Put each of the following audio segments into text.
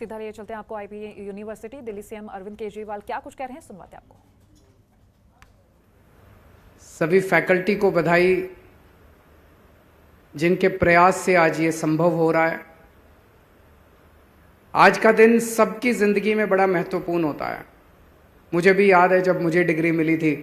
सीधा लिए चलते हैं आपको IP university. Delhi CM Arvind Kejriwal क्या कुछ कह रहे हैं, सुनवाते हैं आपको। सभी फैकल्टी को बधाई, जिनके प्रयास से आज ये संभव हो रहा है। आज का दिन सबकी जिंदगी में बड़ा महत्वपूर्ण होता है। मुझे भी याद है जब मुझे डिग्री मिली थी,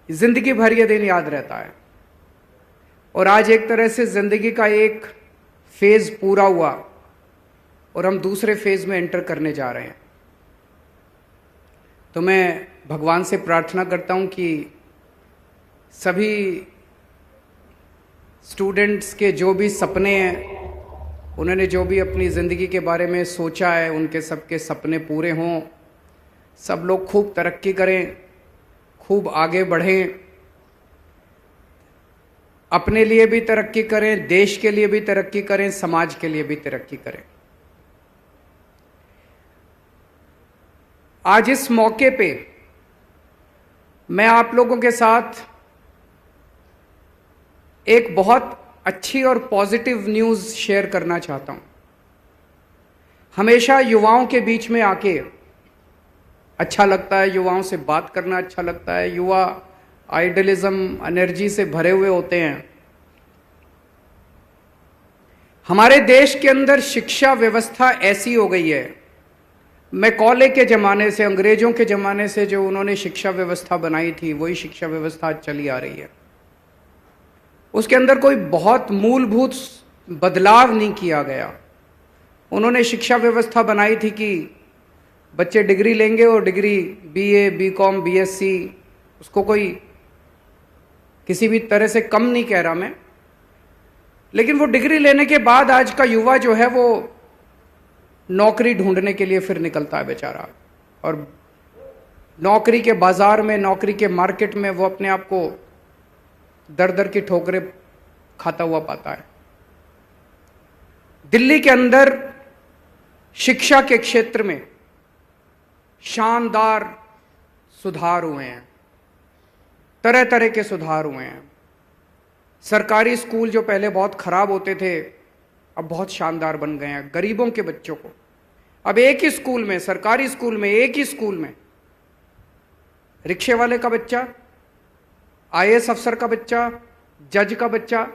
जिंदगी भर ये दिन याद रहता है। और आज एक तरह से जिंदगी का एक फेज पूरा हुआ और हम दूसरे फेज में एंटर करने जा रहे हैं। तो मैं भगवान से प्रार्थना करता हूं कि सभी स्टूडेंट्स के जो भी सपने हैं, उन्होंने जो भी अपनी ज़िंदगी के बारे में सोचा है, उनके सबके सपने पूरे हों। सब लोग खूब तरक्की करें, खूब आगे बढ़ें, अपने लिए भी तरक्की करें, देश के लिए भी तरक्की करें, समाज के लिए भी तरक्की करें। आज इस मौके पे मैं आप लोगों के साथ एक बहुत अच्छी और पॉजिटिव न्यूज़ शेयर करना चाहता हूं। हमेशा युवाओं के बीच में आके अच्छा लगता है, युवाओं से बात करना अच्छा लगता है। युवा आइडियलिज्म, एनर्जी से भरे हुए होते हैं। हमारे देश के अंदर शिक्षा व्यवस्था ऐसी हो गई है, मैकॉले के ज़माने से, अंग्रेज़ों के ज़माने से जो उन्होंने शिक्षा व्यवस्था बनाई थी, वही शिक्षा व्यवस्था चली आ रही है। उसके अंदर कोई बहुत मूलभूत बदलाव नहीं किया गया। उन्होंने शिक्षा व्यवस्था बनाई थी कि बच्चे डिग्री लेंगे और डिग्री बीए, बीकॉम, बीएससी, उसको कोई किसी भी तरह से कम नहीं कह रहा मैं, लेकिन वो डिग्री लेने के बाद आज का युवा जो है वो नौकरी ढूंढने के लिए फिर निकलता है बेचारा, और नौकरी के बाजार में, नौकरी के मार्केट में वो अपने आप को दर दर की ठोकरें खाता हुआ पाता है। दिल्ली के अंदर शिक्षा के क्षेत्र में शानदार सुधार हुए हैं, तरह तरह के सुधार हुए हैं। सरकारी स्कूल जो पहले बहुत खराब होते थे, अब बहुत शानदार बन गए हैं। गरीबों के बच्चों को अब एक ही स्कूल में, सरकारी स्कूल में, एक ही स्कूल में रिक्शे वाले का बच्चा, आईएएस अफसर का बच्चा, जज का बच्चा,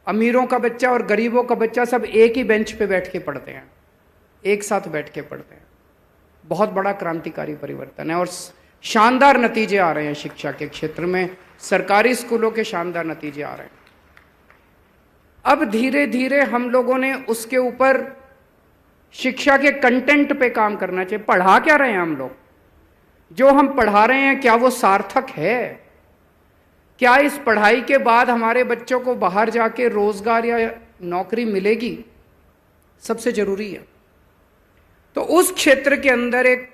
अमीरों का बच्चा और गरीबों का बच्चा सब एक ही बेंच पे बैठ के पढ़ते हैं, एक साथ बैठ के पढ़ते हैं। बहुत बड़ा क्रांतिकारी परिवर्तन है और शानदार नतीजे आ रहे हैं शिक्षा के क्षेत्र में। सरकारी स्कूलों के शानदार नतीजे आ रहे हैं। अब धीरे धीरे हम लोगों ने उसके ऊपर शिक्षा के कंटेंट पे काम करना चाहिए। पढ़ा क्या रहे हैं हम लोग? जो हम पढ़ा रहे हैं क्या वो सार्थक है? क्या इस पढ़ाई के बाद हमारे बच्चों को बाहर जाके रोजगार या नौकरी मिलेगी? सबसे जरूरी है। तो उस क्षेत्र के अंदर एक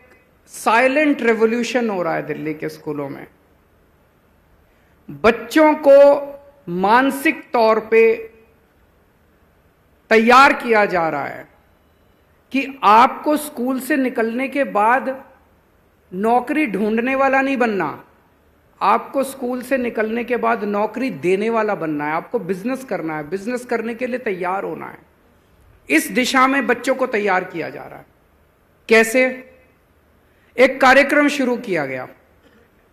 साइलेंट रेवोल्यूशन हो रहा है दिल्ली के स्कूलों में। बच्चों को मानसिक तौर पे तैयार किया जा रहा है कि आपको स्कूल से निकलने के बाद नौकरी ढूंढने वाला नहीं बनना, आपको स्कूल से निकलने के बाद नौकरी देने वाला बनना है। आपको बिजनेस करना है, बिजनेस करने के लिए तैयार होना है। इस दिशा में बच्चों को तैयार किया जा रहा है। कैसे? एक कार्यक्रम शुरू किया गया।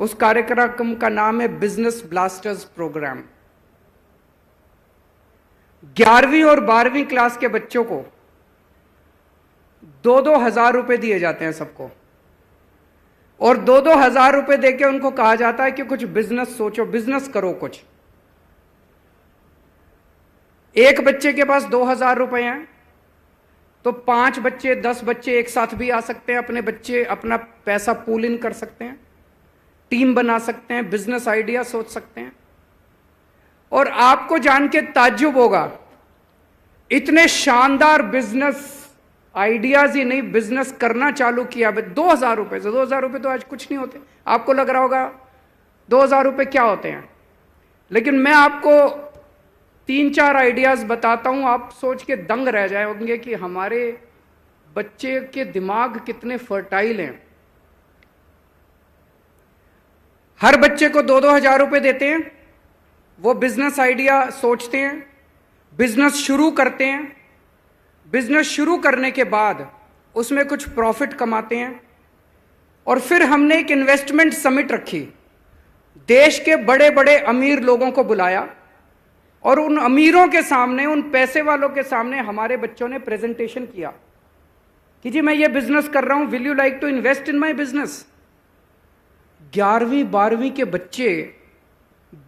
उस कार्यक्रम का नाम है बिजनेस ब्लास्टर्स प्रोग्राम। 11वीं और 12वीं क्लास के बच्चों को 2-2 हजार रुपए दिए जाते हैं सबको, और 2-2 हजार रुपए देके उनको कहा जाता है कि कुछ बिजनेस सोचो, बिजनेस करो कुछ। एक बच्चे के पास 2,000 रुपए हैं तो 5 बच्चे, 10 बच्चे एक साथ भी आ सकते हैं। अपने बच्चे अपना पैसा पूल इन कर सकते हैं, टीम बना सकते हैं, बिजनेस आइडिया सोच सकते हैं। और आपको जान के ताज्जुब होगा, इतने शानदार बिजनेस आइडियाज ही नहीं, बिजनेस करना चालू किया 2,000 रुपए से। 2,000 रुपए तो आज कुछ नहीं होते। आपको लग रहा होगा 2,000 रुपए क्या होते हैं, लेकिन मैं आपको 3-4 आइडियाज बताता हूं, आप सोच के दंग रह जाएंगे कि हमारे बच्चे के दिमाग कितने फर्टाइल हैं। हर बच्चे को 2-2 हजार रुपए देते हैं, वो बिजनेस आइडिया सोचते हैं, बिजनेस शुरू करते हैं। बिजनेस शुरू करने के बाद उसमें कुछ प्रॉफिट कमाते हैं, और फिर हमने एक इन्वेस्टमेंट समिट रखी, देश के बड़े बड़े अमीर लोगों को बुलाया और उन अमीरों के सामने, उन पैसे वालों के सामने हमारे बच्चों ने प्रेजेंटेशन किया कि जी मैं ये बिजनेस कर रहा हूं, will you like to invest in my business. 11वीं 12वीं के बच्चे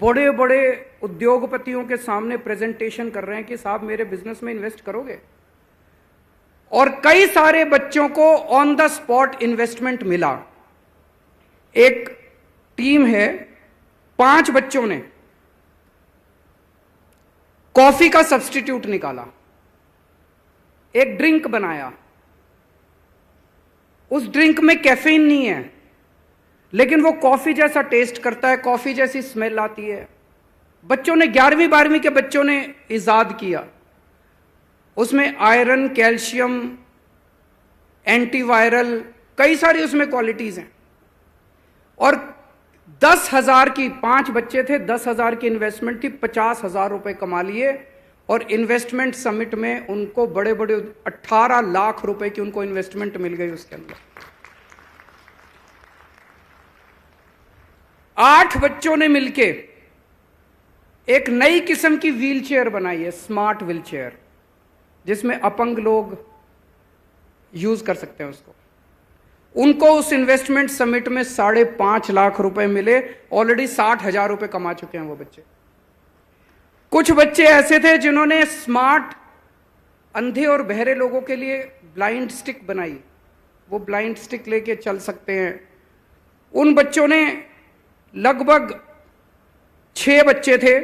बड़े बड़े उद्योगपतियों के सामने प्रेजेंटेशन कर रहे हैं कि साहब मेरे बिजनेस में इन्वेस्ट करोगे। और कई सारे बच्चों को ऑन द स्पॉट इन्वेस्टमेंट मिला। एक टीम है, 5 बच्चों ने कॉफी का सब्स्टिट्यूट निकाला, एक ड्रिंक बनाया। उस ड्रिंक में कैफीन नहीं है, लेकिन वो कॉफी जैसा टेस्ट करता है, कॉफी जैसी स्मेल आती है। बच्चों ने 11वीं 12वीं के बच्चों ने इजाद किया। उसमें आयरन, कैल्शियम, एंटीवायरल, कई सारी उसमें क्वालिटीज हैं। और 10,000 की, 5 बच्चे थे, 10,000 की इन्वेस्टमेंट थी, 50,000 रुपए कमा लिए। और इन्वेस्टमेंट समिट में उनको बड़े बड़े 18 लाख रुपए की उनको इन्वेस्टमेंट मिल गई। उसके अंदर 8 बच्चों ने मिलके एक नई किस्म की व्हील चेयर बनाई है, स्मार्ट व्हील चेयर, जिसमें अपंग लोग यूज कर सकते हैं उसको। उनको उस इन्वेस्टमेंट समिट में 5.5 लाख रुपए मिले। ऑलरेडी 60,000 रुपए कमा चुके हैं वो बच्चे। कुछ बच्चे ऐसे थे जिन्होंने स्मार्ट अंधे और बहरे लोगों के लिए ब्लाइंड स्टिक बनाई, वो ब्लाइंड स्टिक लेके चल सकते हैं। उन बच्चों ने लगभग 6 बच्चे थे,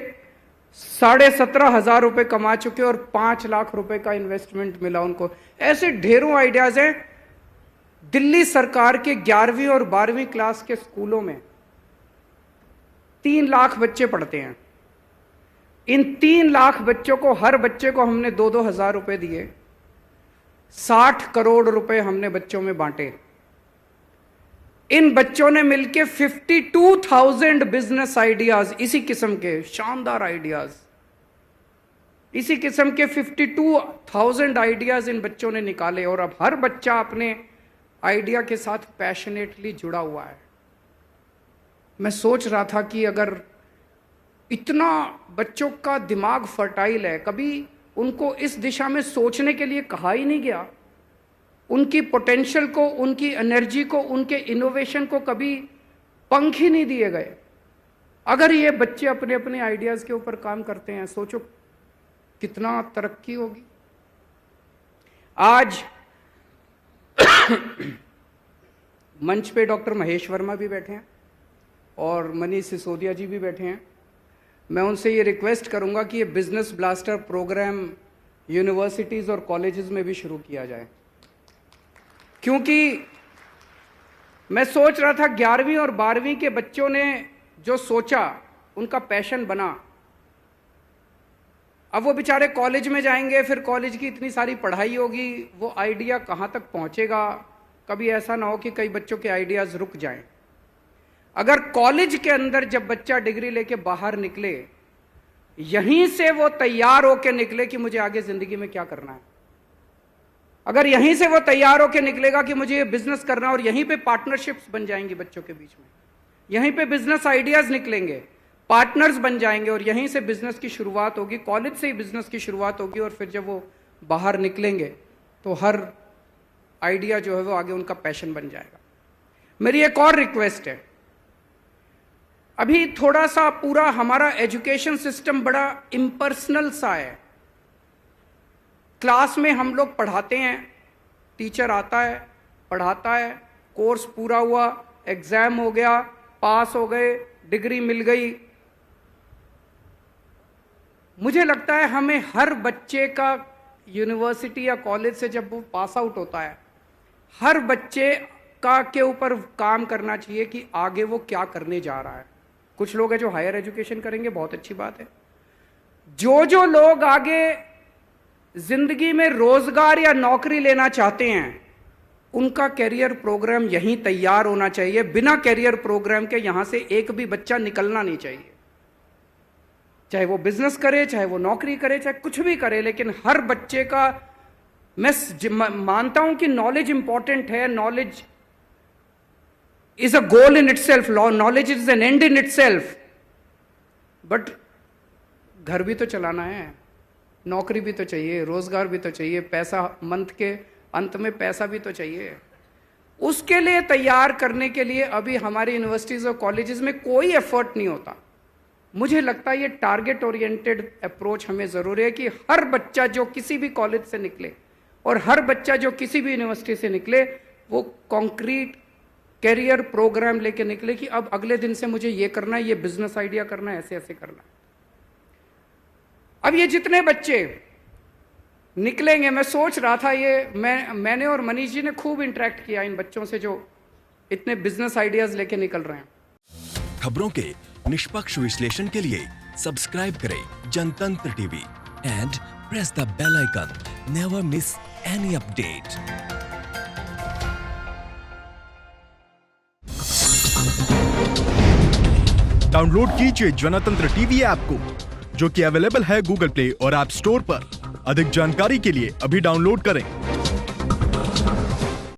17,500 रुपए कमा चुके और 5 लाख रुपए का इन्वेस्टमेंट मिला उनको। ऐसे ढेरों आइडियाज हैं। दिल्ली सरकार के 11वीं और 12वीं क्लास के स्कूलों में 3 लाख बच्चे पढ़ते हैं। इन 3 लाख बच्चों को, हर बच्चे को हमने 2-2 हज़ार रुपए दिए। 60 करोड़ रुपए हमने बच्चों में बांटे। इन बच्चों ने मिलकर 52,000 बिजनेस आइडियाज, इसी किस्म के शानदार आइडियाज, इसी किस्म के 52,000 आइडियाज इन बच्चों ने निकाले। और अब हर बच्चा अपने आइडिया के साथ पैशनेटली जुड़ा हुआ है। मैं सोच रहा था कि अगर इतना बच्चों का दिमाग फर्टाइल है, कभी उनको इस दिशा में सोचने के लिए कहा ही नहीं गया। उनकी पोटेंशियल को, उनकी एनर्जी को, उनके इनोवेशन को कभी पंख ही नहीं दिए गए। अगर ये बच्चे अपने अपने आइडियाज के ऊपर काम करते हैं, सोचो कितना तरक्की होगी। आज मंच पे डॉक्टर महेश वर्मा भी बैठे हैं और मनीष सिसोदिया जी भी बैठे हैं। मैं उनसे ये रिक्वेस्ट करूंगा कि ये बिजनेस ब्लास्टर प्रोग्राम यूनिवर्सिटीज़ और कॉलेजेस में भी शुरू किया जाए, क्योंकि मैं सोच रहा था 11वीं और 12वीं के बच्चों ने जो सोचा, उनका पैशन बना। अब वो बेचारे कॉलेज में जाएंगे, फिर कॉलेज की इतनी सारी पढ़ाई होगी, वो आइडिया कहाँ तक पहुँचेगा। कभी ऐसा ना हो कि कई बच्चों के आइडियाज़ रुक जाएं। अगर कॉलेज के अंदर जब बच्चा डिग्री लेके बाहर निकले, यहीं से वो तैयार होके निकले कि मुझे आगे ज़िंदगी में क्या करना है। अगर यहीं से वो तैयार होके निकलेगा कि मुझे ये बिजनेस करना है, और यहीं पे पार्टनरशिप्स बन जाएंगी बच्चों के बीच में, यहीं पे बिजनेस आइडियाज़ निकलेंगे, पार्टनर्स बन जाएंगे और यहीं से बिजनेस की शुरुआत होगी। कॉलेज से ही बिजनेस की शुरुआत होगी और फिर जब वो बाहर निकलेंगे तो हर आइडिया जो है वो आगे उनका पैशन बन जाएगा। मेरी एक और रिक्वेस्ट है, अभी थोड़ा सा पूरा हमारा एजुकेशन सिस्टम बड़ा इम्पर्सनल सा है। क्लास में हम लोग पढ़ाते हैं, टीचर आता है, पढ़ाता है, कोर्स पूरा हुआ, एग्जाम हो गया, पास हो गए, डिग्री मिल गई। मुझे लगता है हमें हर बच्चे का यूनिवर्सिटी या कॉलेज से जब वो पास आउट होता है, हर बच्चे का के ऊपर काम करना चाहिए कि आगे वो क्या करने जा रहा है। कुछ लोग हैं जो हायर एजुकेशन करेंगे, बहुत अच्छी बात है। जो लोग आगे जिंदगी में रोजगार या नौकरी लेना चाहते हैं, उनका कैरियर प्रोग्राम यहीं तैयार होना चाहिए। बिना कैरियर प्रोग्राम के यहां से एक भी बच्चा निकलना नहीं चाहिए। चाहे वो बिजनेस करे, चाहे वो नौकरी करे, चाहे कुछ भी करे, लेकिन हर बच्चे का मानता हूं कि नॉलेज इंपॉर्टेंट है, knowledge is a goal in itself, knowledge is an and in itself, but घर भी तो चलाना है, नौकरी भी तो चाहिए, रोजगार भी तो चाहिए, पैसा मंथ के अंत में पैसा भी तो चाहिए। उसके लिए तैयार करने के लिए अभी हमारी यूनिवर्सिटीज और कॉलेजेस में कोई एफर्ट नहीं होता। मुझे लगता है ये टारगेट ओरिएंटेड अप्रोच हमें जरूरी है कि हर बच्चा जो किसी भी कॉलेज से निकले और हर बच्चा जो किसी भी यूनिवर्सिटी से निकले वो कॉन्क्रीट कैरियर प्रोग्राम लेके निकले कि अब अगले दिन से मुझे ये करना है, ये बिजनेस आइडिया करना है, ऐसे ऐसे करना है। अब ये जितने बच्चे निकलेंगे, मैं सोच रहा था ये मैंने और मनीष जी ने खूब इंटरेक्ट किया इन बच्चों से जो इतने बिजनेस आइडियाज लेके निकल रहे हैं। खबरों के निष्पक्ष विश्लेषण के लिए सब्सक्राइब करें Jantantra TV and press the bell icon. Never miss any update. Download कीजिए जनतंत्र टीवी ऐप को, जो कि अवेलेबल है गूगल प्ले और ऐप स्टोर पर। अधिक जानकारी के लिए अभी डाउनलोड करें।